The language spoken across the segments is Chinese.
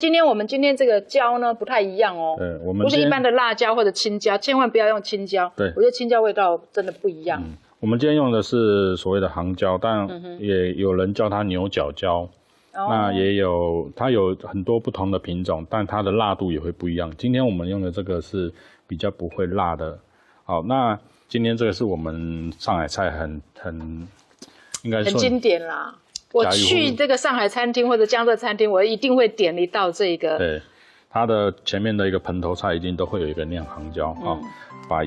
今天这个椒呢不太一样哦，对，我们不是一般的辣椒或者青椒，千万不要用青椒。对，我觉得青椒味道真的不一样。我们今天用的是所谓的杭椒，但也有人叫它牛角椒。那也有，它有很多不同的品种，但它的辣度也会不一样。今天我们用的这个是比较不会辣的。好，那今天这个是我们上海菜很应该说很经典啦。我去这个上海餐厅或者江浙餐厅，我一定会点一道这个。对，它的前面的一个盆头菜一定都会有一个酿杭椒啊，把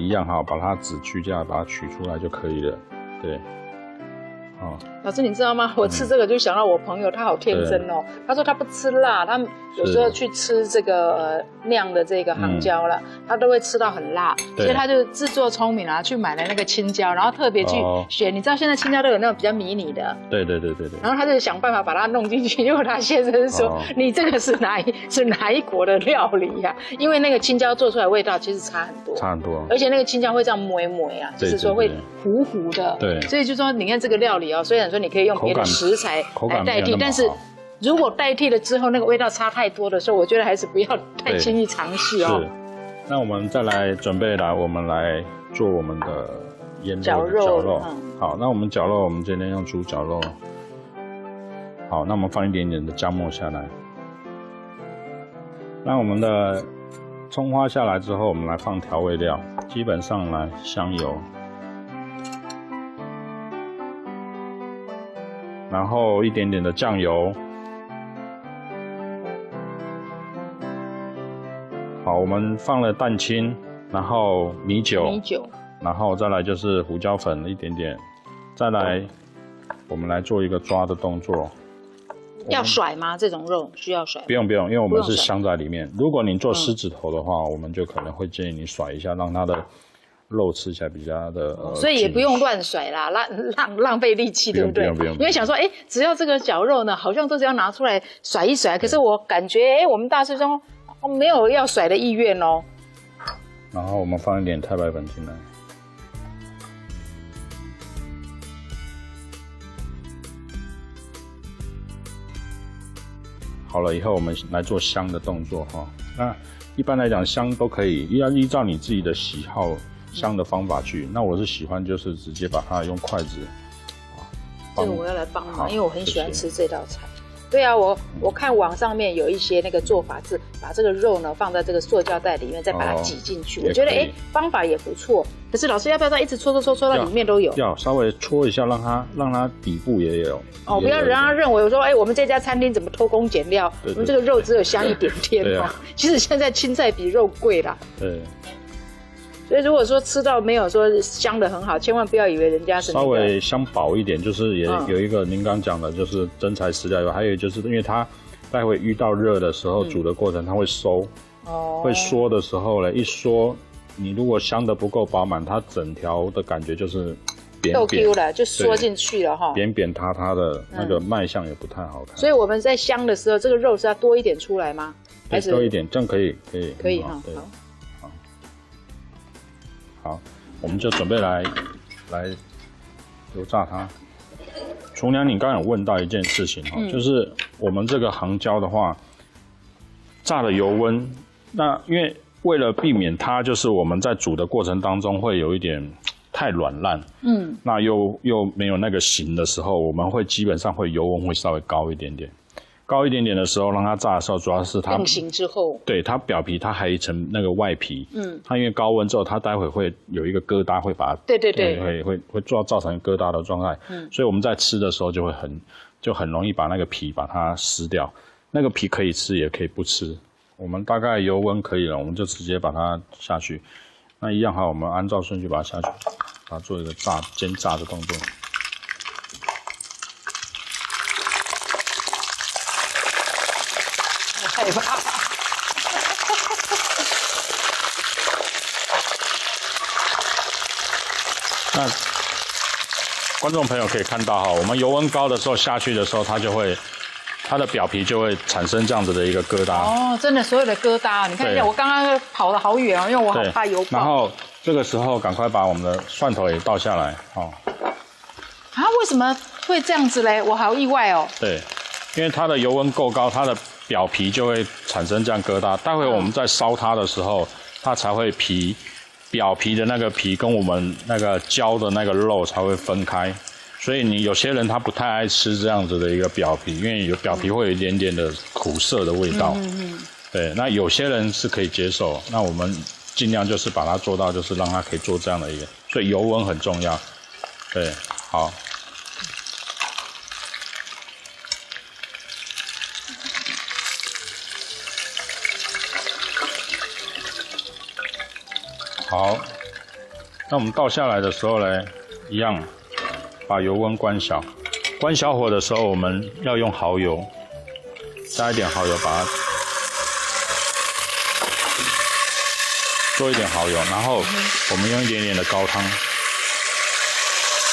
它籽去掉，把它取出来就可以了。对。老师，你知道吗？我吃这个就想到我朋友，他好天真哦。他说他不吃辣，他有时候去吃这个酿的这个杭椒了，他都会吃到很辣，所以他就自作聪明啊，去买了那个青椒，然后特别去选。你知道现在青椒都有那种比较迷你的，对。然后他就想办法把它弄进去，结果他先生说：“你这个是哪一国的料理呀？”因为那个青椒做出来味道其实差很多，而且那个青椒会这样磨啊，就是说会糊糊的。对，所以就说你看这个料理虽然说你可以用别的食材来代替，但是如果代替了之后那个味道差太多的时候，我觉得还是不要太轻易尝试哦。是，那我们再来准备我们来做我们的腌肉的绞肉。好，那我们绞肉，我们今天用猪绞肉。好，那我们放一点点的姜末下来。那我们的葱花下来之后，我们来放调味料，基本上来香油。然后一点点的酱油，好，我们放了蛋清，然后米酒，然后再来就是胡椒粉一点点，再来我们来做一个抓的动作。要甩吗？这种肉需要甩？不用，因为我们是镶在里面。如果你做狮子头的话，我们就可能会建议你甩一下，让它的肉吃起来比较的所以也不用乱甩啦，浪费力气，对不对？不用。因为想说，只要这个绞肉呢，好像都是要拿出来甩一甩。可是我感觉，我们大师兄没有要甩的意愿哦。然后我们放一点太白粉进来。好了以后，我们来做香的动作哈。那一般来讲，香都可以，要依照你自己的喜好。香的方法去，那我是喜欢就是直接把它用筷子。这个我要来帮忙，因为我很喜欢吃这道菜。对啊，我看网上面有一些那个做法是把这个肉呢放在这个塑胶袋里面，再把它挤进去。我觉得方法也不错。可是老师要不要再一直搓到里面都有？要稍微搓一下，让它底部也有。不要让他认为我说我们这家餐厅怎么偷工减料？我们这个肉只有香一点点哦。其实现在青菜比肉贵啦。对。所以如果说吃到没有说香的很好，千万不要以为人家是稍微香薄一点，就是也有一个您刚讲的，就是真材实料油，还有就是因为它待会遇到热的时候煮的过程它会收，会缩的时候呢，一缩，你如果香的不够饱满，它整条的感觉就是扁豆 Q 了，就缩进去了哈，扁塌塌的那个卖相也不太好看。所以我们在香的时候，这个肉是要多一点出来吗？还是多一点，这样可以哈。好，我们就准备来油炸它。厨娘，你刚刚有问到一件事情就是我们这个杭椒的话，炸的油温，那因为为了避免它就是我们在煮的过程当中会有一点太软烂，那又没有那个形的时候，我们会基本上会油温会稍微高一点点。高一点点的时候，让它炸的时候，主要是它定型之后，对它表皮它还有一层那个外皮，它因为高温之后，它待会会有一个疙瘩，会把它对，会造成疙瘩的状态，所以我们在吃的时候就很容易把那个皮把它撕掉，那个皮可以吃也可以不吃，我们大概油温可以了，我们就直接把它下去，那一样好，我们按照顺序把它下去，把它做一个煎炸的动作。害怕。那观众朋友可以看到我们油温高的时候下去的时候，它的表皮就会产生这样子的一个疙瘩。哦，真的，所有的疙瘩，你看一下，我刚刚跑得好远因为我好怕油爆。然后这个时候赶快把我们的蒜头也倒下来为什么会这样子嘞？我好意外哦。对，因为它的油温够高，它的表皮就会产生这样疙瘩。待会我们在烧它的时候，它才会表皮的那个皮跟我们那个焦的那个肉才会分开。所以有些人他不太爱吃这样子的一个表皮，因为表皮会有一点点的苦涩的味道。对，那有些人是可以接受，那我们尽量就是把它做到，就是让它可以做这样的一个，所以油温很重要。对，好。好，那我们倒下来的时候呢，一样把油温关小。关小火的时候，我们要用蚝油，加一点蚝油，把它做一点蚝油，然后我们用一点点的高汤。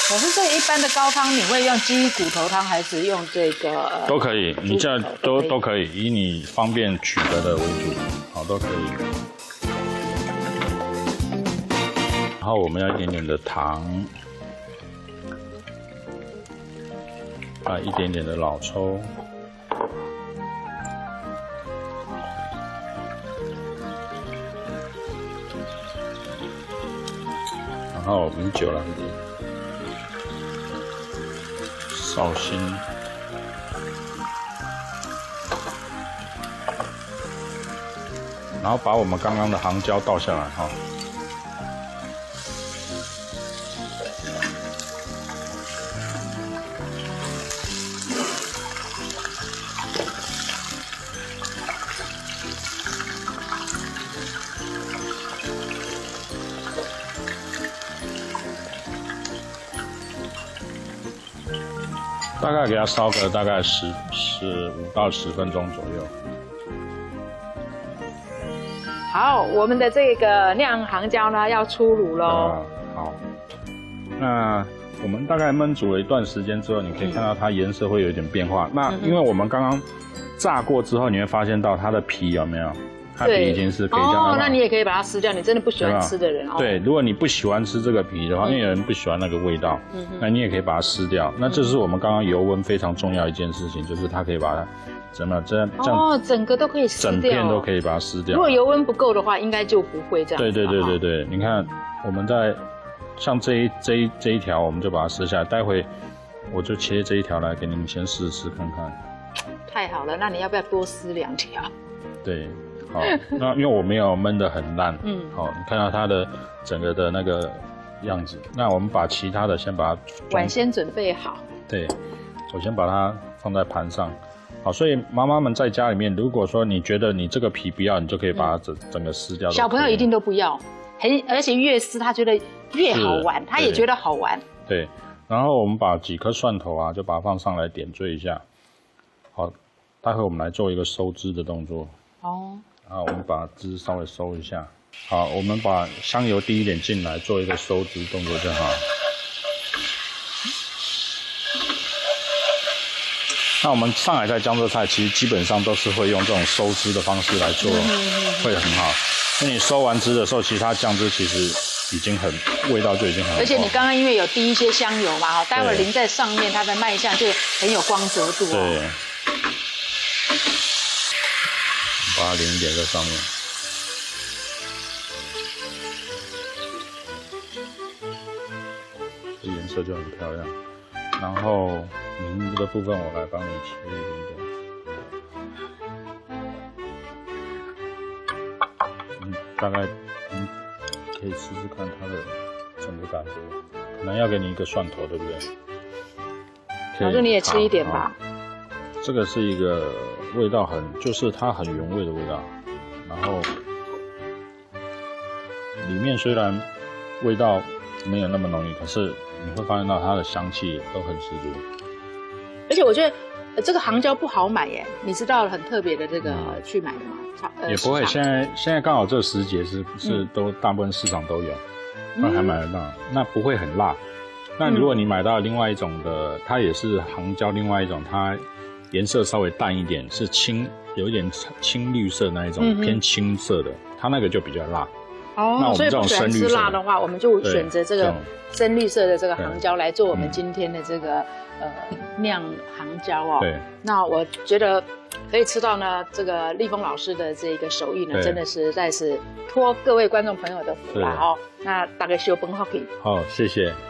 可是这一般的高汤，你会用鸡骨头汤还是用这个？都可以，你这样都可以，以你方便取得的为主，好，都可以。然后我们要一点点的糖，一点点的老抽，然后米酒啦，绍兴，然后把我们刚刚的杭椒倒下来哈。大概给它烧个大概15到10分钟左右。好，我们的这个酿杭椒呢要出炉喽。好，那我们大概焖煮了一段时间之后，你可以看到它颜色会有一点变化。那因为我们刚刚炸过之后，你会发现到它的皮有没有？它皮已经是可以这样。那你也可以把它撕掉。你真的不喜欢吃的人哦。对，如果你不喜欢吃这个皮的话，因为有人不喜欢那个味道，那你也可以把它撕掉。那这是我们刚刚油温非常重要一件事情，就是它可以把它怎么这样整个都可以撕掉，整片都可以把它撕掉。如果油温不够的话，应该就不会这样。对，你看我们在像这一条，我们就把它撕下来。待会我就切这一条来给你们先试试看看。太好了，那你要不要多撕2条？对。好，那因为我没有焖得很烂，好，你看到它的整个的那个样子。那我们把其他的先把它碗先准备好。对，我先把它放在盘上。好，所以妈妈们在家里面，如果说你觉得你这个皮不要，你就可以把它整个撕掉。小朋友一定都不要，而且越撕他觉得越好玩，他也觉得好玩。对，然后我们把几颗蒜头啊，就把它放上来点缀一下。好，待会我们来做一个收汁的动作。然后我们把汁稍微收一下。好，我们把香油滴一点进来，做一个收汁动作就好。那我们上海菜、江浙菜其实基本上都是会用这种收汁的方式来做，会很好。那你收完汁的时候，其实它酱汁其实已经味道就已经很好。而且你刚刚因为有滴一些香油嘛，待会儿淋在上面，它的卖相就很有光泽度。对。把它淋一点在上面，这颜色就很漂亮。然后凝糊的部分我来帮你切一点点。大概可以试试看它的整个感觉，可能要给你一个蒜头，对不对？老师你也吃一点吧。这个是一个味道就是它很原味的味道，然后里面虽然味道没有那么浓郁，可是你会发现到它的香气都很十足。而且我觉得这个杭椒不好买耶，你知道很特别的这个去买的吗？也不会，现在刚好这个时节是都大部分市场都有，那还买得到，那不会很辣。那如果你买到另外一种的，它也是杭椒，另外一种它颜色稍微淡一点，是有一点青绿色那一种，偏青色的，它那个就比较辣。那我们这种深绿色，所以不喜欢吃辣的话，我们就选择这个深绿色的这个杭椒来做我们今天的这个酿杭椒哦。对。那我觉得可以吃到呢，这个立峰老师的这个手艺呢，真的实在是托各位观众朋友的福啦哦。那大概修崩好可以。好，谢谢。